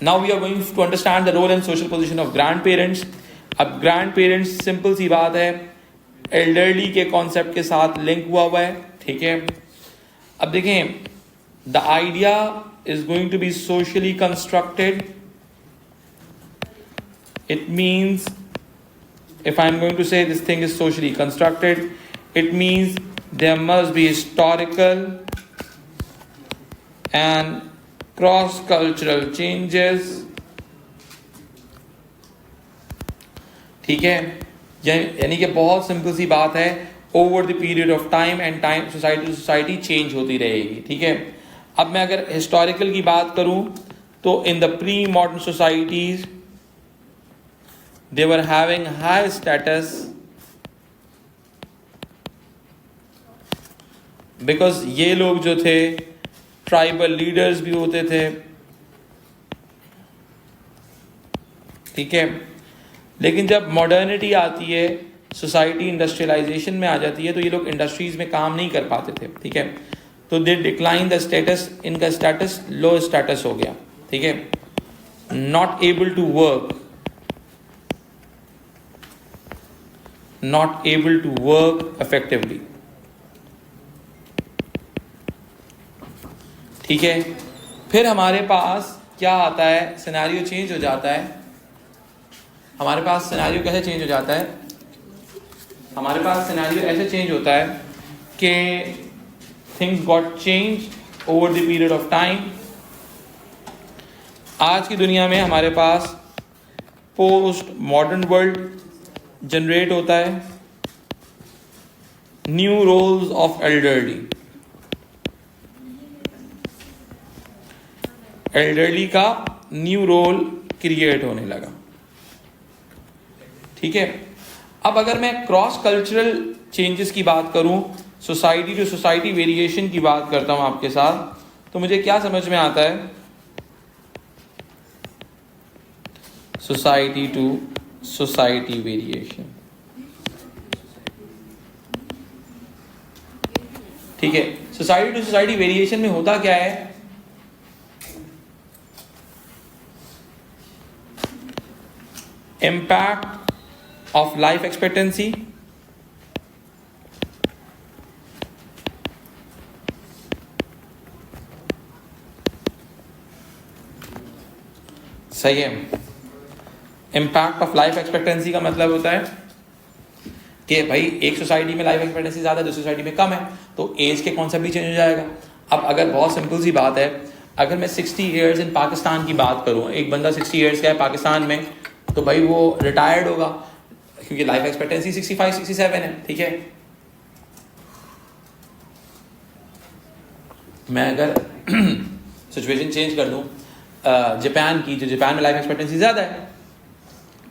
Now we are going to understand the role and social position of grandparents. अब grandparents simple सी बात है, elderly के concept के साथ लिंक हुआ है. ठीक है, अब देखें, the idea is going to be socially constructed. It means, if I am going to say this thing is socially constructed, it means there must be historical and cross-cultural changes. ठीक है, यानी कि बहुत सिंपल सी बात है, over the period of time and time society to society change होती रहेगी. ठीक है, अब मैं अगर हिस्टोरिकल की बात करूं तो in the pre modern societies they were having high status because ये लोग जो थे ट्राइबल लीडर्स भी होते थे. ठीक है, लेकिन जब मॉडर्निटी आती है, सोसाइटी इंडस्ट्रियलाइजेशन में आ जाती है, तो ये लोग इंडस्ट्रीज में काम नहीं कर पाते थे. ठीक है, तो दे डिक्लाइन द स्टेटस, इनका स्टेटस लो स्टेटस हो गया. ठीक है, not able to work, not able to work effectively. ठीक है, फिर हमारे पास क्या आता है, सिनेरियो चेंज हो जाता है. हमारे पास सिनेरियो कैसे चेंज हो जाता है? हमारे पास सिनेरियो ऐसे चेंज होता है कि things got change over the period of time. आज की दुनिया में हमारे पास पोस्ट मॉडर्न वर्ल्ड जनरेट होता है. New roles of elderly, elderly का न्यू रोल क्रिएट होने लगा. ठीक है, अब अगर मैं क्रॉस कल्चरल चेंजेस की बात करूं, सोसाइटी टू सोसाइटी वेरिएशन की बात करता हूं आपके साथ, तो मुझे क्या समझ में आता है? Society to society variation. ठीक है, सोसाइटी टू सोसाइटी वेरिएशन में होता क्या है? इम्पैक्ट ऑफ लाइफ एक्सपेक्टेंसी, सही है. इम्पैक्ट ऑफ लाइफ एक्सपेक्टेंसी का मतलब होता है कि भाई एक सोसाइटी में लाइफ एक्सपेक्टेंसी ज़्यादा है, दूसरी सोसाइटी में कम है, तो एज के कॉन्सेप्ट भी चेंज हो जाएगा. अब अगर बहुत सिंपल सी बात है, अगर मैं 60 ईयर्स इन पाकिस्तान की बात करूं, एक बंदा 60 ईयर्स का है पाकिस्तान में, तो भाई वो रिटायर्ड होगा क्योंकि लाइफ एक्सपेक्टेंसी 65-67 है. ठीक है, मैं अगर सिचुएशन चेंज कर दूं जापान की, जो जापान में लाइफ एक्सपेक्टेंसी ज़्यादा है,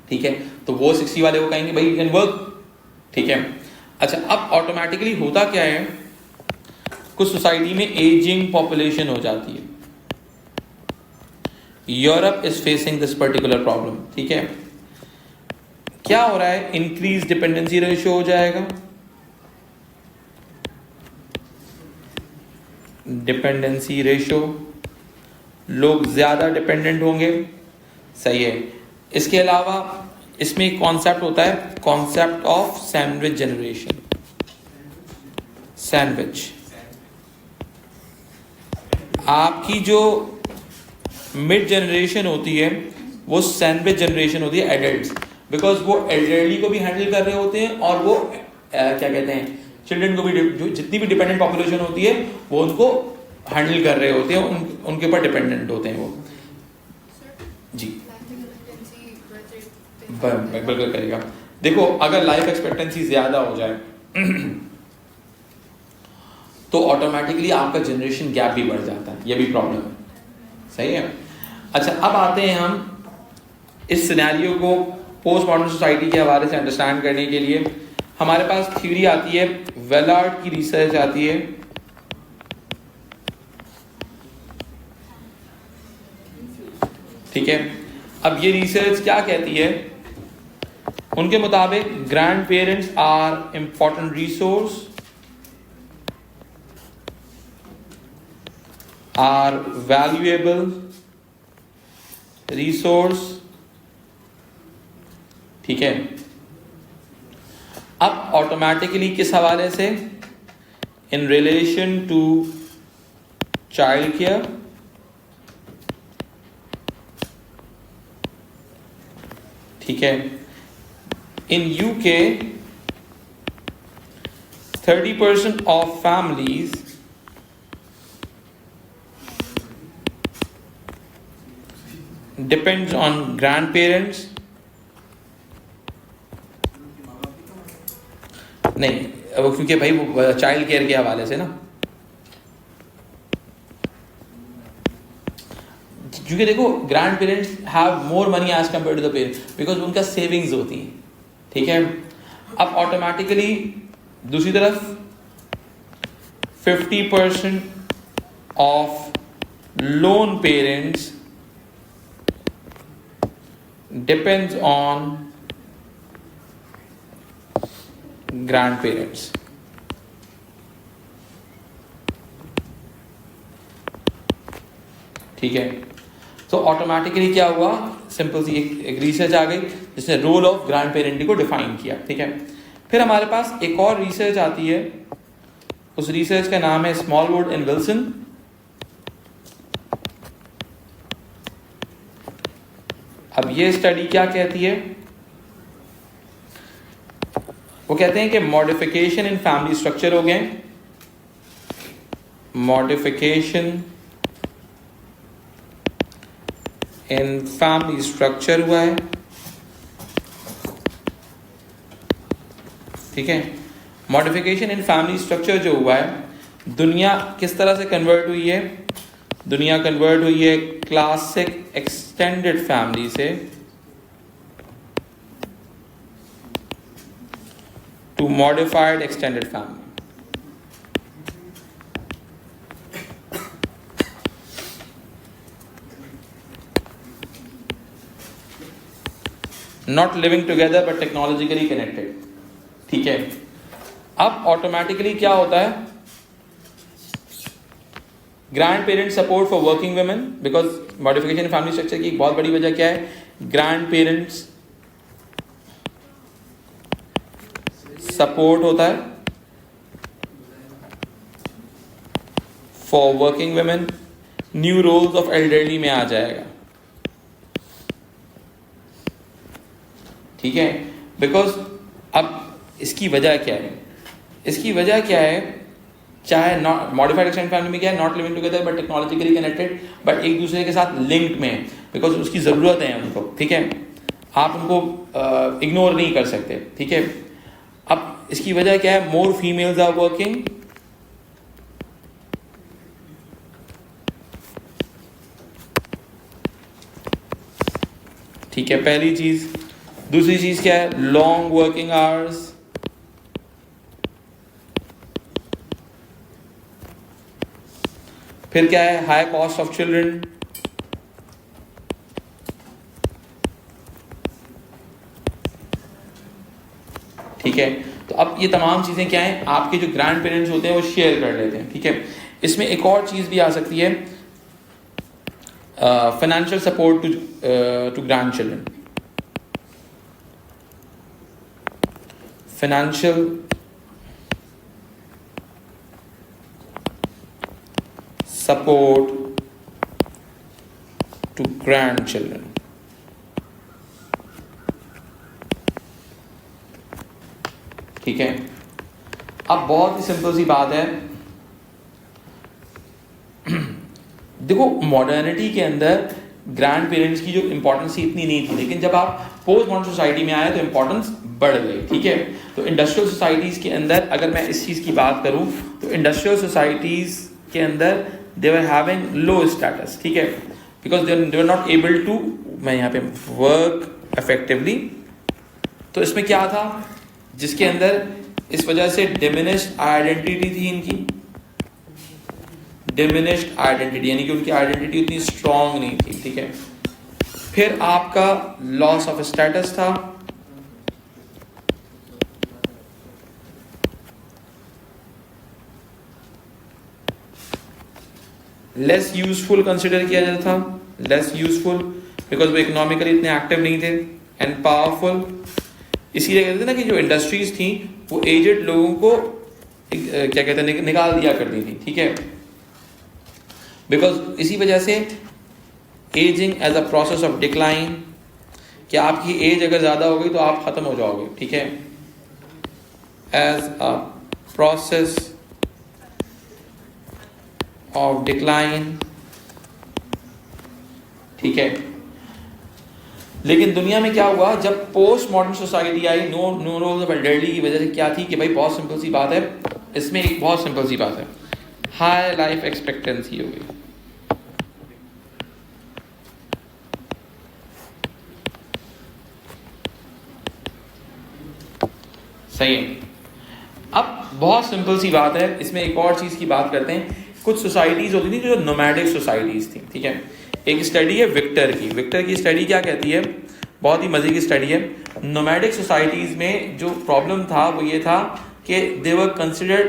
ठीक है, तो वो 60 वाले को कहेंगे भाई यू कैन वर्क. ठीक है, अच्छा, अब ऑटोमेटिकली होता क्या है, कुछ सोसाइटी में एजिंग पॉपुलेशन हो जाती है. Europe is facing this particular problem. ठीक है, क्या हो रहा है, इंक्रीज डिपेंडेंसी रेशियो हो जाएगा. डिपेंडेंसी रेशियो, लोग ज्यादा डिपेंडेंट होंगे. सही है. इसके अलावा इसमें एक कॉन्सेप्ट होता है, concept of sandwich generation. Sandwich, आपकी जो मिड जनरेशन होती है वो सैंडविच जनरेशन होती है एडल्ट्स, बिकॉज वो एल्डरली को भी हैंडल कर रहे होते हैं और वो क्या कहते हैं, चिल्ड्रन को भी, जो जितनी भी डिपेंडेंट पॉपुलेशन होती है वो उनको हैंडल कर रहे होते हैं, उनके ऊपर डिपेंडेंट होते हैं वो. जी बिल्कुल करेगा. देखो, अगर लाइफ एक्सपेक्टेंसी ज्यादा हो जाए तो ऑटोमेटिकली आपका जनरेशन गैप भी बढ़ जाता है, ये भी प्रॉब्लम है. सही है. अच्छा, अब आते हैं हम इस सिनेरियो को पोस्ट मॉडर्न सोसाइटी के हवाले से अंडरस्टैंड करने के लिए. हमारे पास थ्योरी आती है, वेलार्ड की रिसर्च आती है. ठीक है, अब ये रिसर्च क्या कहती है, उनके मुताबिक grandparents are important resource, are valuable resource, ठीक है। अब ऑटोमेटिकली किस हवाले से, in relation to child care, ठीक है। In UK 30% of families depends on grandparents, नहीं वो क्योंकि भाई वो चाइल्ड केयर के हवाले से ना, क्योंकि देखो grandparents have more money as compare to the parents because उनका सेविंग्स होती है, ठीक है। अब ऑटोमेटिकली दूसरी तरफ 50% of loan parents depends on grandparents, ठीक है। तो ऑटोमेटिकली क्या हुआ, सिंपल सी एक रिसर्च आ गई जिसने रोल ऑफ ग्रैंड पेरेंटिंग को डिफाइन किया, ठीक है। फिर हमारे पास एक और रिसर्च आती है, उस रिसर्च का नाम है स्मॉलवुड एंड विल्सन। अब ये स्टडी क्या कहती है, वो कहते हैं कि मॉडिफिकेशन इन फैमिली स्ट्रक्चर हो गए, मॉडिफिकेशन इन फैमिली स्ट्रक्चर हुआ है, ठीक है। मॉडिफिकेशन इन फैमिली स्ट्रक्चर जो हुआ है, दुनिया किस तरह से कन्वर्ट हुई है, दुनिया कन्वर्ट हुई है क्लासिक एक्सटेंडेड फैमिली से to modified extended family. Not living together but technologically connected, ठीक है। अब ऑटोमेटिकली क्या होता है, grandparent support for working women, because modification family structure की एक बहुत बड़ी वजह क्या है, ग्रैंड पेरेंट्स सपोर्ट होता है for working women, new roles of elderly में आ जाएगा, ठीक है। बिकॉज अब इसकी वजह क्या है, इसकी वजह क्या है, चाहे नॉट मॉडिफाइड एक्सटेंडेड फैमिली में क्या है, not living together but technologically connected, but एक दूसरे के साथ लिंक्ड में, बिकॉज उसकी ज़रूरत है उनको, ठीक है। आप उनको इग्नोर नहीं कर सकते, ठीक है। अब इसकी वजह क्या है, मोर फीमेल्स आर वर्किंग, ठीक है, पहली चीज। दूसरी चीज क्या है, लॉन्ग वर्किंग आवर्स, फिर क्या है, हाई कॉस्ट ऑफ चिल्ड्रन, ठीक है। तो अब ये तमाम चीजें क्या हैं, आपके जो ग्रैंड पेरेंट्स होते हैं वो शेयर कर लेते हैं, ठीक है। इसमें एक और चीज भी आ सकती है, financial support to grandchildren, financial support to grandchildren, ठीक है। अब बहुत ही सिंपल सी बात है, देखो मॉडर्निटी के अंदर ग्रैंड पेरेंट्स की जो इंपॉर्टेंस इतनी नहीं थी, लेकिन जब आप पोस्ट मॉडर्न सोसाइटी में आए तो इंपॉर्टेंस बढ़ गई, ठीक है। तो इंडस्ट्रियल सोसाइटीज के अंदर अगर मैं इस चीज़ की बात करूं तो इंडस्ट्रियल सोसाइटीज के अंदर दे वर हैविंग लो स्टेटस, ठीक है, because they were not able to, मैं यहाँ पे वर्क इफेक्टिवली। तो इसमें क्या था, जिसके अंदर इस वजह से डिमिनिश्ड आइडेंटिटी थी इनकी, डिमिनिश्ड आइडेंटिटी, यानी कि उनकी आइडेंटिटी उतनी स्ट्रांग नहीं थी, ठीक है। फिर आपका लॉस ऑफ स्टेटस था, लेस यूजफुल कंसिडर किया जाता था, लेस यूजफुल, बिकॉज वो इकोनॉमिकली इतने एक्टिव नहीं थे एंड पावरफुल। इसीलिए कहते थे ना कि जो इंडस्ट्रीज थी वो एजेड लोगों को क्या कहते हैं निकाल दिया करती थी, ठीक है। बिकॉज इसी वजह से ageing as a process of decline, कि आपकी एज अगर ज़्यादा हो गई तो आप ख़त्म हो जाओगे, ठीक है। As a process of decline, ठीक है। लेकिन दुनिया में क्या हुआ, जब पोस्ट मॉडर्न सोसाइटी आई, नो रोल्स ऑफ एल्डरली की वजह से क्या थी कि भाई बहुत सिंपल सी बात है, इसमें एक बहुत सिंपल सी बात है, हाई लाइफ एक्सपेक्टेंसी हो गई। सही है। अब बहुत सिंपल सी बात है, इसमें एक और चीज की बात करते हैं। कुछ सोसाइटीज होती थी जो नोमैडिक सोसाइटीज थी, ठीक है। एक स्टडी है विक्टर की स्टडी क्या कहती है, बहुत ही मजे की स्टडी है। नोमैडिक सोसाइटीज में जो प्रॉब्लम था वो ये था कि दे वर कंसिडर्ड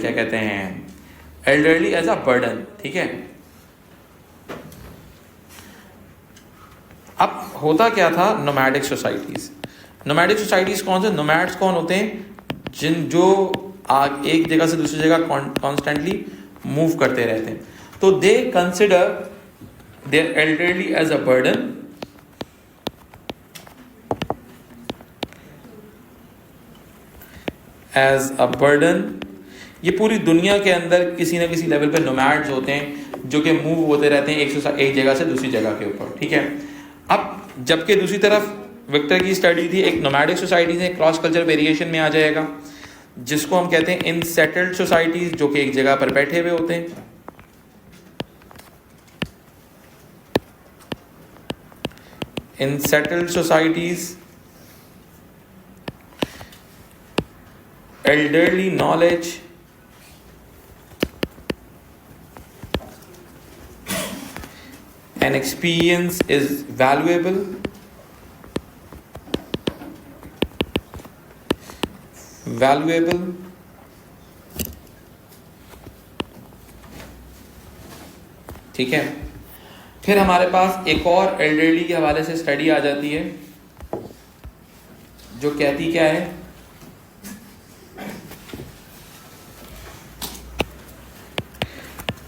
क्या कहते हैं एल्डरली एज अ बर्डन, ठीक है। अब होता क्या था, नोमैडिक सोसाइटीज कौन से, नोमैड्स कौन होते हैं, जो एक जगह से दूसरी जगह कॉन्स्टेंटली मूव करते रहते हैं। तो they consider their elderly as a burden ये पूरी दुनिया के अंदर किसी ना किसी लेवल पे नोमैड्स होते हैं जो कि मूव होते रहते हैं एक जगह से दूसरी जगह के ऊपर, ठीक है। अब जबकि दूसरी तरफ विक्टर की स्टडी थी, एक नोमैडिक सोसाइटी से क्रॉस कल्चर वेरिएशन में आ जाएगा, जिसको हम कहते हैं इनसेटल्ड सोसाइटीज, जो कि एक जगह पर बैठे हुए होते हैं। Unsettled societies, elderly knowledge and experience is valuable, ठीक है। फिर हमारे पास एक और एल्डरली के हवाले से स्टडी आ जाती है जो कहती क्या है,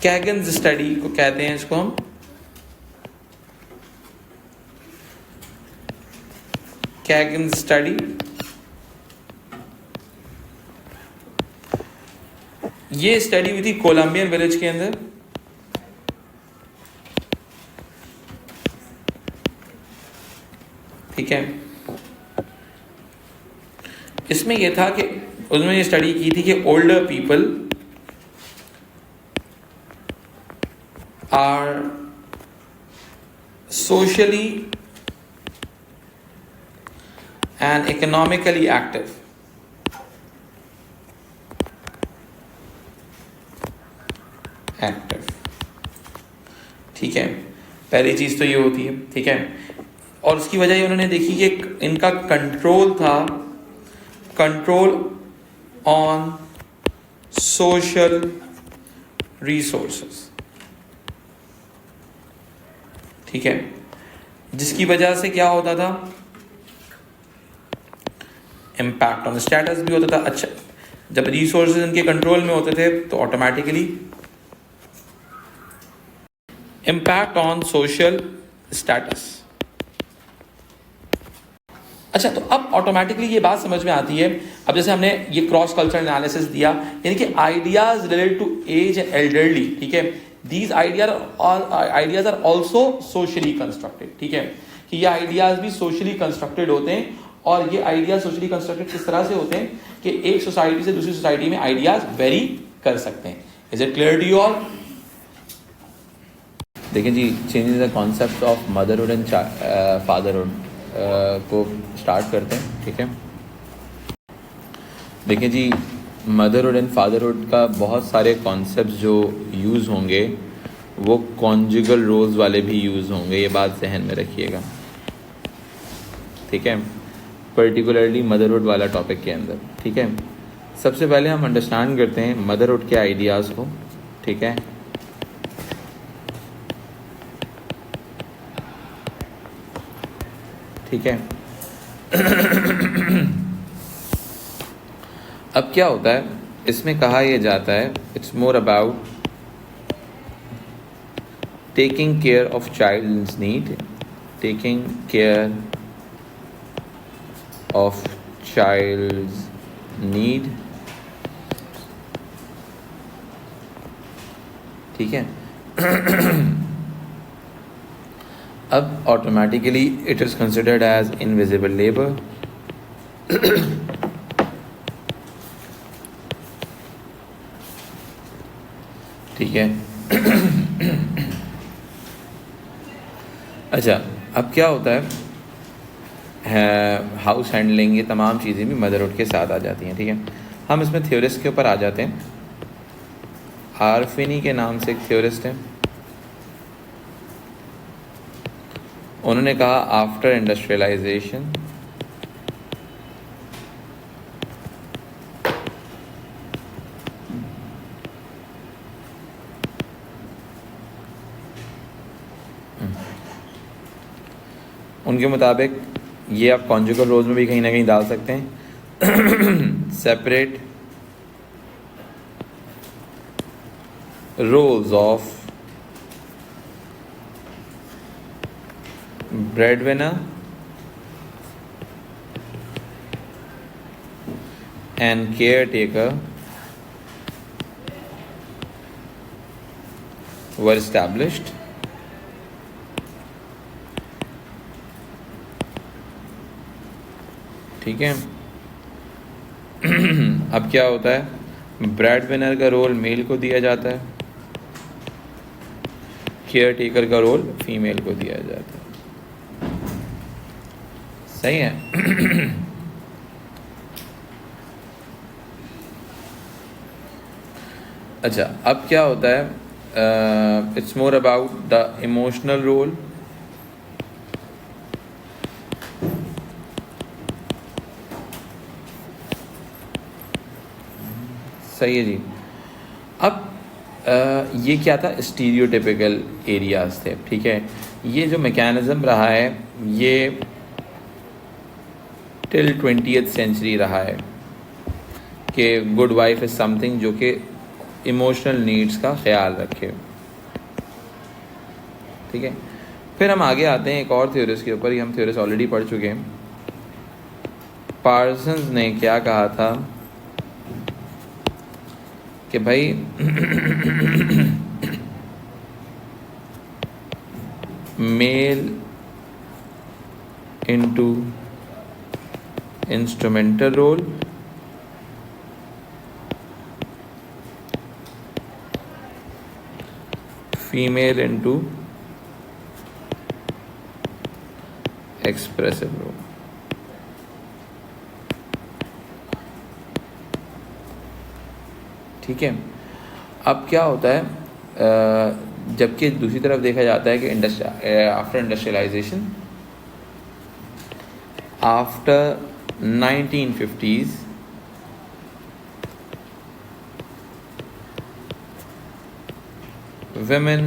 कैगन्स स्टडी को कहते हैं, इसको हम कैगन्स स्टडी। ये स्टडी हुई थी कोलंबियन विलेज के अंदर, ठीक है। इसमें यह था कि उसमें ये स्टडी की थी कि older people are socially and economically active, ठीक है। पहली चीज तो ये होती है, ठीक है। और उसकी वजह ये उन्होंने देखी कि इनका कंट्रोल था, कंट्रोल ऑन सोशल रिसोर्सेस, ठीक है। जिसकी वजह से क्या होता था, इम्पैक्ट ऑन स्टेटस भी होता था। अच्छा, जब रिसोर्सेज इनके कंट्रोल में होते थे तो automatically impact on social status. अच्छा, तो अब ऑटोमेटिकली ये बात समझ में आती है। अब जैसे हमने ये क्रॉस कल्चरल एनालिसिस दिया, यानी कि ideas related to age and elderly, ठीक है, these ideas are also socially constructed, ठीक है, कि ये आइडियाज भी सोशली कंस्ट्रक्टेड होते हैं। और ये आइडियाज सोशली कंस्ट्रक्टेड किस तरह से होते हैं कि एक सोसाइटी से दूसरी सोसाइटी में आइडियाज वेरी कर सकते हैं। Is it clear to you all? देखिए जी, changing the concept of motherhood and fatherhood को स्टार्ट करते हैं, ठीक है। देखिए जी, मदरहुड एंड फादरहुड का बहुत सारे कॉन्सेप्ट जो यूज़ होंगे वो कॉन्जुगल रोल्स वाले भी यूज़ होंगे, ये बात जहन में रखिएगा, ठीक है। पर्टिकुलरली मदरहुड वाला टॉपिक के अंदर, ठीक है। सबसे पहले हम अंडरस्टैंड करते हैं मदरहुड के आइडियाज़ को, ठीक है। ठीक है। अब क्या होता है, इसमें कहा यह जाता है, it's more about taking care of child's need, taking care of child's need, ठीक है। अब automatically it is considered as invisible labour. ठीक है। अच्छा, अब क्या होता है हाउस हैंडलिंग, ये तमाम चीज़ें भी मदरहुड के साथ आ जाती हैं, ठीक है। हम इसमें थ्योरिस्ट के ऊपर आ जाते हैं। आरफिनी के नाम से एक थ्योरिस्ट हैं, उन्होंने कहा आफ्टर इंडस्ट्रियलाइजेशन उनके मुताबिक, ये आप कॉन्जुगल रोल्स में भी कहीं ना कहीं डाल सकते हैं, separate roles of breadwinner and caretaker were established. ठीक है। अब क्या होता है, ब्रेड विनर का रोल मेल को दिया जाता है, केयर टेकर का रोल फीमेल को दिया जाता है। सही है। अच्छा, अब क्या होता है, it's more about the emotional role. सही है जी। अब ये क्या था, स्टीरियोटिपिकल एरियाज थे, ठीक है। ये जो मैकेनिज़्म रहा है ये टिल 20th सेंचुरी रहा है कि गुड वाइफ इज़ समथिंग जो कि इमोशनल नीड्स का ख्याल रखे, ठीक है। फिर हम आगे आते हैं एक और थ्योरिस्ट के ऊपर, ये हम थ्योरिस्ट ऑलरेडी पढ़ चुके हैं। पार्सन्स ने क्या कहा था कि भाई male into instrumental role, female into expressive role. ठीक है। अब क्या होता है, जबकि दूसरी तरफ देखा जाता है कि after industrialisation, after 1950s women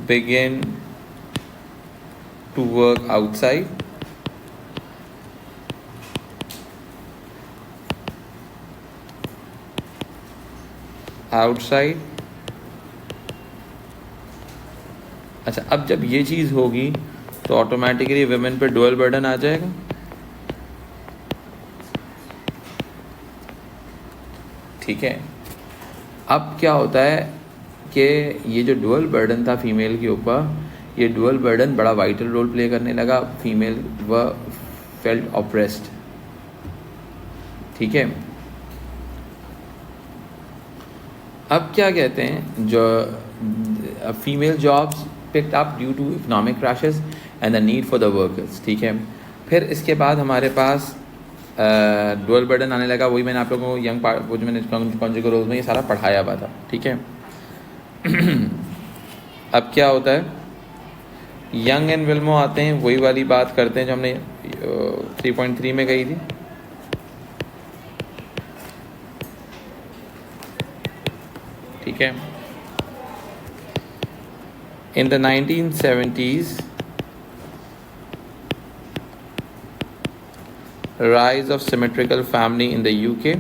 begin to work outside, अच्छा, अब जब ये चीज़ होगी तो ऑटोमेटिकली वुमेन पे डुअल बर्डन आ जाएगा। ठीक है। अब क्या होता है कि ये जो डुअल बर्डन था फीमेल के ऊपर, ये डुअल बर्डन बड़ा वाइटल रोल प्ले करने लगा। फीमेल व फेल्ट ऑप्रेस्ड। ठीक है। अब क्या कहते हैं, जो female jobs picked up due to economic crashes and the need for the workers. ठीक है। फिर इसके बाद हमारे पास डुअल बर्डन आने लगा। वही मैंने आप लोगों को यंग पार्ट, वो जो मैंने कॉन्जुगल रोल्स में ये सारा पढ़ाया हुआ था। ठीक है। अब क्या होता है, यंग एंड विल्मो आते हैं, वही वाली बात करते हैं जो हमने 3.3 में कही थी। ठीक है। In the 1970s, rise of symmetrical family in the UK.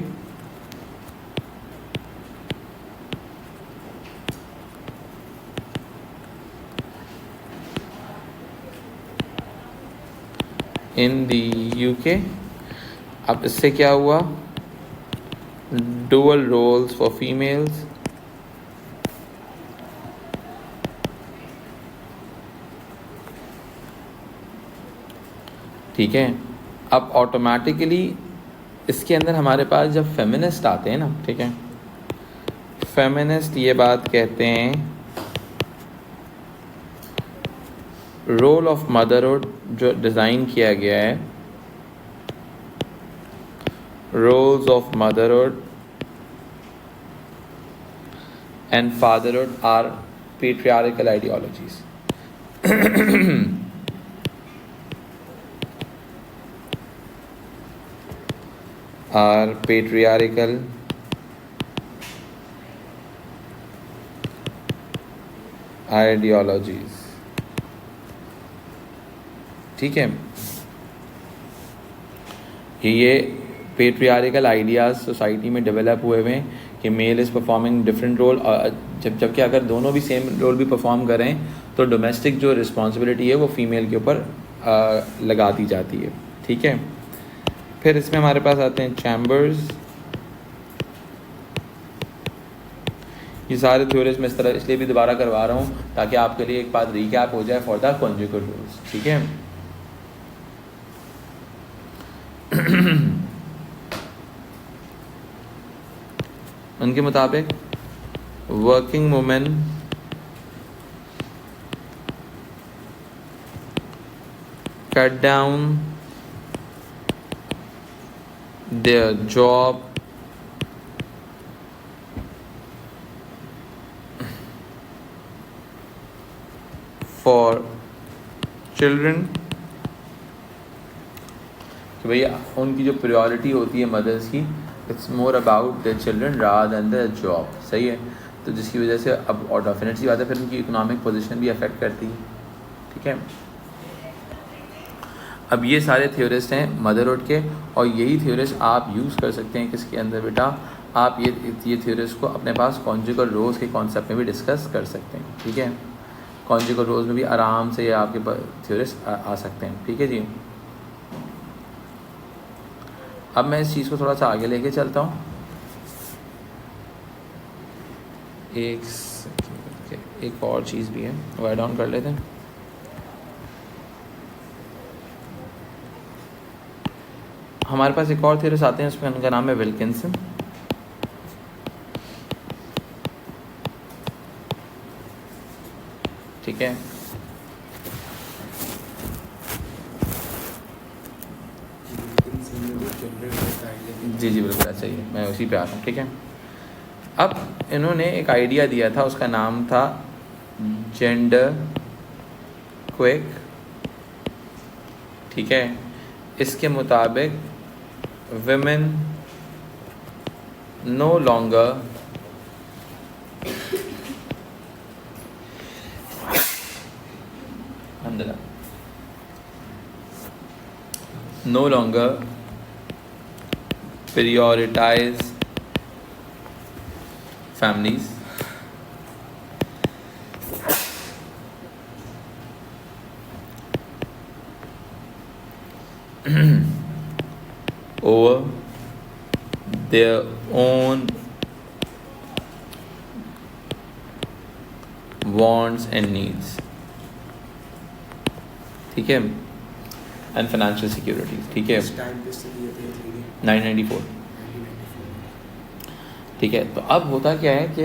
In the UK. अब इससे क्या हुआ? Dual roles for females. ठीक है, अब ऑटोमेटिकली इसके अंदर हमारे पास जब फेमिनिस्ट आते हैं ना, ठीक है, फेमिनिस्ट ये बात कहते हैं रोल ऑफ मदरहुड जो डिज़ाइन किया गया है, roles of motherhood and fatherhood are patriarchal ideologies. are patriarchal ideologies। ठीक है, ये पेट्रियार्कल आइडियाज़ सोसाइटी में डेवलप हुए हुए हैं कि male is performing different role, जबकि अगर दोनों भी सेम रोल भी परफॉर्म करें तो डोमेस्टिक जो रिस्पॉन्सिबिलिटी है वो फीमेल के ऊपर लगा दी जाती है। ठीक है, फिर इसमें हमारे पास आते हैं चैम्बर्स। ये सारे थ्योरीज मैं इस तरह इसलिए भी दोबारा करवा रहा हूँ ताकि आपके लिए एक बात रिकैप हो जाए फॉर द कॉन्जुगल रूल्स। ठीक है, उनके मुताबिक working women cut down their job for children, कि भैया उनकी जो प्रायोरिटी होती है मदर्स की, it's more about the children rather than the job. सही है, तो जिसकी वजह से अब और डेफिनेटली बात है फिर उनकी इकोनॉमिक पोजीशन भी अफेक्ट करती है। ठीक है, अब ये सारे थ्योरिस्ट हैं मदरहुड के, और यही थ्योरिस्ट आप यूज़ कर सकते हैं किसके अंदर बेटा, आप ये थ्योरिस्ट को अपने पास कॉन्जुगल रोल्स के कॉन्सेप्ट में भी डिस्कस कर सकते हैं। ठीक है, कॉन्जुगल रोल्स में भी आराम से ये आपके थ्योरिस्ट आ सकते हैं। ठीक है जी, अब मैं इस चीज़ को थोड़ा सा आगे लेके चलता हूँ। एक और चीज़ भी है, वो ऐड ऑन कर लेते हैं। हमारे पास एक और थ्योरिस्ट आते हैं, उसमें उनका नाम है विल्किंसन। ठीक है, जी जी बिल्कुल ऐसा ही है, मैं उसी पे आ रहा हूँ। ठीक है, अब इन्होंने एक आइडिया दिया था, उसका नाम था जेंडर क्वेक। ठीक है, इसके मुताबिक women no longer prioritize families over their own wants and needs। ठीक है, एंड फाइनेंशियल सिक्योरिटी। ठीक है, 994। ठीक है, तो अब होता क्या है कि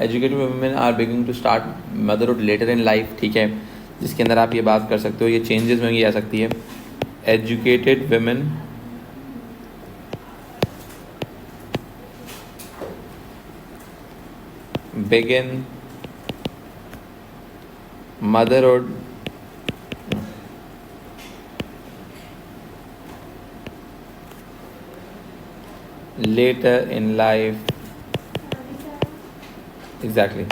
educated women are beginning to start motherhood later in life. ठीक है, जिसके अंदर आप ये बात कर सकते हो, ये चेंजेस में भी आ सकती है। Educated women begin motherhood later in life। Exactly,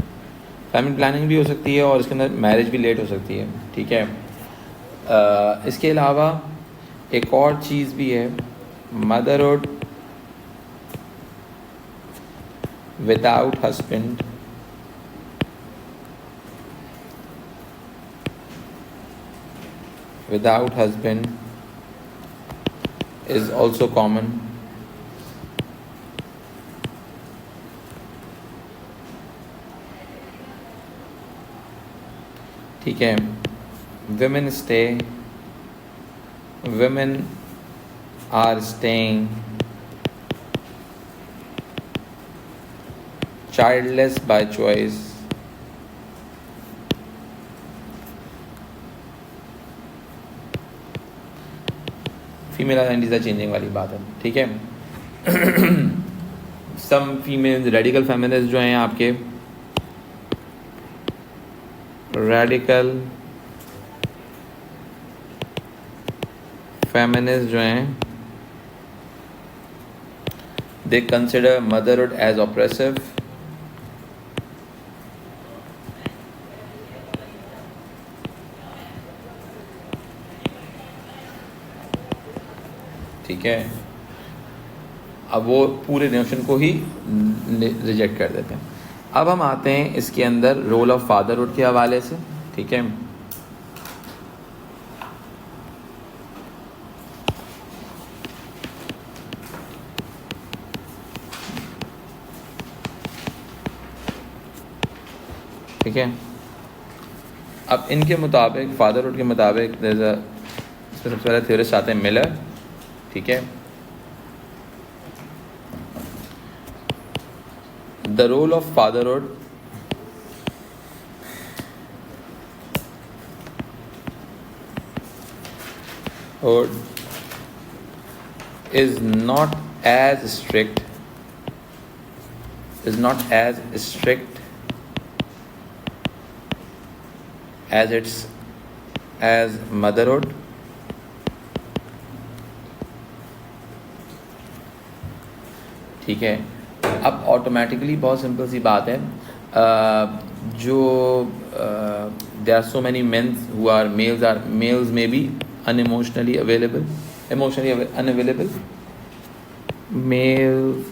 family planning भी हो सकती है और इसके अंदर मैरिज भी लेट हो सकती है। ठीक है, इसके अलावा एक और चीज़ भी है, motherhood without husband is also common. ठीक है, women are staying childless by choice. Female identities are changing वाली बात है, ठीक है। सम फीमेल रेडिकल फेमिनिस्ट जो हैं आपके, रेडिकल फेमिनिस्ट जो हैं, they consider motherhood as oppressive, ठीक है। अब वो पूरे नोशन को ही रिजेक्ट कर देते हैं। अब हम आते हैं इसके अंदर रोल ऑफ फादरहुड के हवाले से, ठीक है। ठीक है, अब इनके मुताबिक, फादरहुड के मुताबिक, सबसे पहले थ्योरिस्ट आते हैं मिलर, ठीक है। The role of fatherhood is not as strict as motherhood, ठीक है। अब ऑटोमेटिकली बहुत सिंपल सी बात है, जो there are so many mens who are males में be unemotionally available, emotionally unavailable, males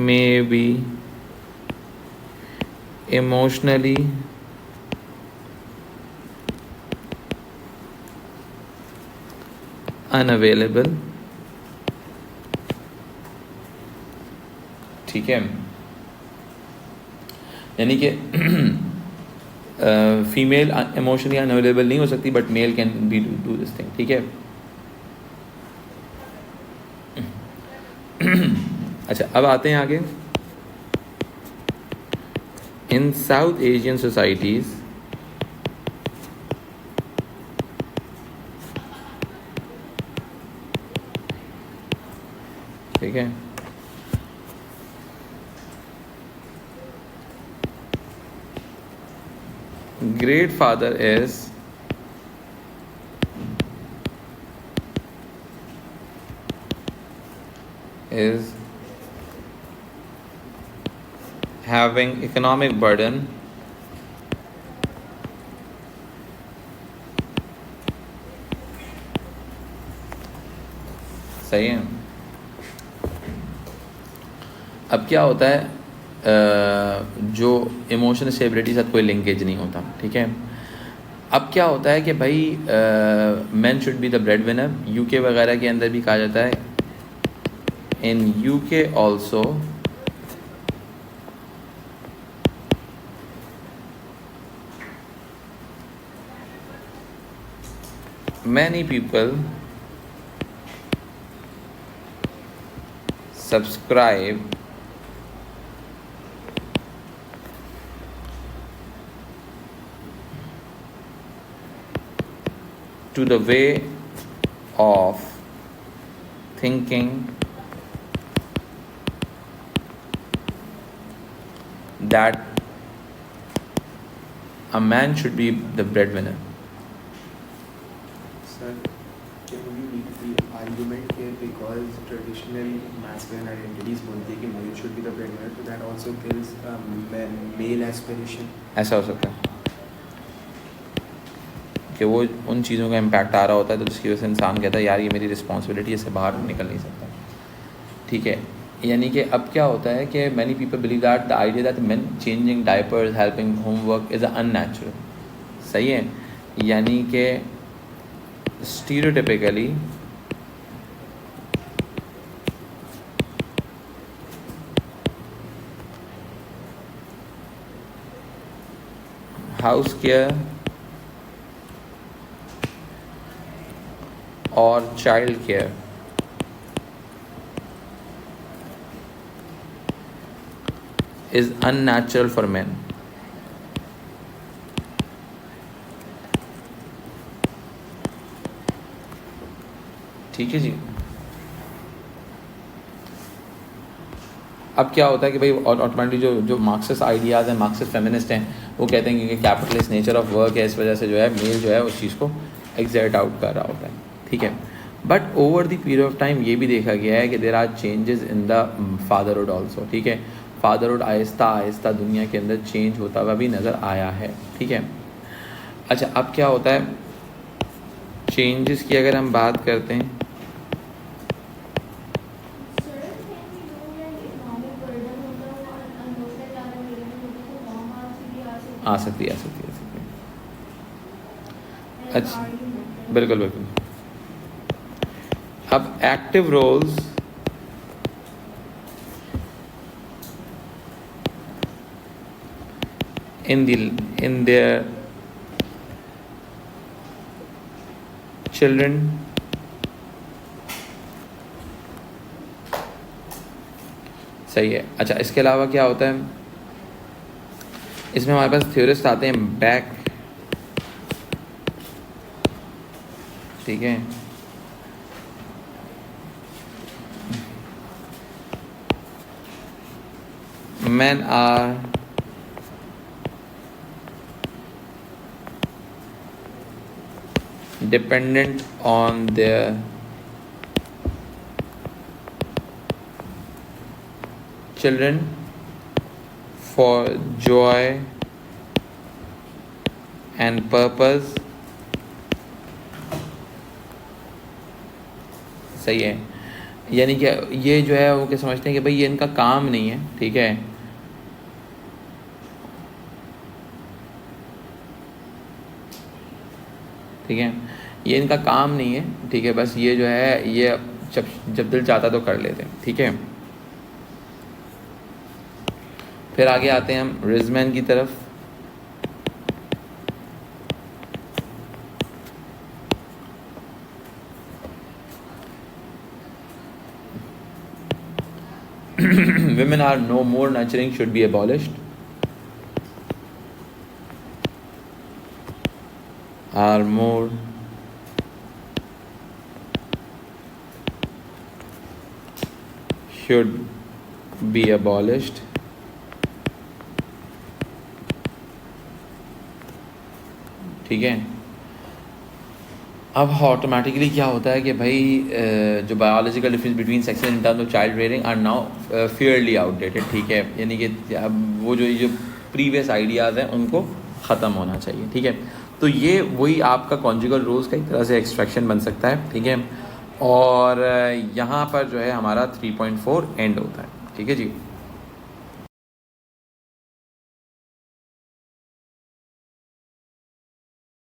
may be emotionally unavailable, ठीक है। यानी कि फीमेल इमोशनली अनअवेलेबल नहीं हो सकती, but mail can be do this thing, ठीक है। अच्छा, अब आते हैं आगे। इन साउथ एशियन सोसाइटीज, ठीक है, great father is having economic burden सही है। अब क्या होता है, जो इमोशनल स्टेबिलिटी साथ कोई लिंकेज नहीं होता, ठीक है। अब क्या होता है कि भाई man should be the bread winner. UK वगैरह के अंदर भी कहा जाता है, in UK also many people subscribe to the way of thinking that a man should be the breadwinner. Sir, can we make the argument here because traditional masculine identities बोलते हैं कि male should be the breadwinner, so that also kills male aspiration. ऐसा हो सकता है, कि वो उन चीज़ों का इम्पैक्ट आ रहा होता है, तो जिसकी वजह से इंसान कहता है यार ये मेरी रिस्पॉन्सिबिलिटी, इससे बाहर निकल नहीं सकता। ठीक है, यानी कि अब क्या होता है कि many people believe that the idea that main changing diapers, helping homework is unnatural. सही है, यानी कि स्टीरियोटिपिकली हाउस केयर और child care is unnatural for men. ठीक है जी। अब क्या होता है कि भाई ऑटोमेटिकली जो मार्क्सिस्ट आइडियाज़ हैं, मार्क्सिस्ट फेमिनिस्ट हैं, वो कहते हैं कि कैपिटलिस्ट नेचर ऑफ वर्क है, इस वजह से जो है मेल जो है उस चीज़ को एग्जर्ट आउट कर रहा होता है। ठीक है, but over the period of time ये भी देखा गया है कि there are changes in the fatherhood also. ठीक है, फादरहुड आहिस्ता आहिस्ता दुनिया के अंदर चेंज होता हुआ भी नज़र आया है। ठीक है, अच्छा अब क्या होता है, चेंजेस की अगर हम बात करते हैं, आ सकती है। अच्छा, बिल्कुल। अब active roles in their children सही है। अच्छा, इसके अलावा क्या होता है, इसमें हमारे पास थ्योरिस्ट आते हैं बैक। ठीक है, men are dependent on their children for joy and purpose। सही है, यानी कि ये जो है वो क्या समझते हैं कि भाई ये इनका काम नहीं है। ठीक है, ठीक है, ये इनका काम नहीं है। ठीक है, बस ये जो है ये जब दिल चाहता तो कर लेते हैं। ठीक है, फिर आगे आते हैं हम रिजमैन की तरफ। Women are no more nurturing should be abolished। Are more should be abolished। ठीक है, अब ऑटोमेटिकली क्या होता है कि भाई जो biological difference between sexes in terms of child rearing are now fairly outdated. ठीक है, यानी कि अब वो जो प्रीवियस आइडियाज़ हैं उनको ख़त्म होना चाहिए। ठीक है, तो ये वही आपका कॉन्जुगल रोल्स का एक तरह से एक्सट्रैक्शन बन सकता है। ठीक है, और यहाँ पर जो है हमारा 3.4 एंड होता है। ठीक है जी।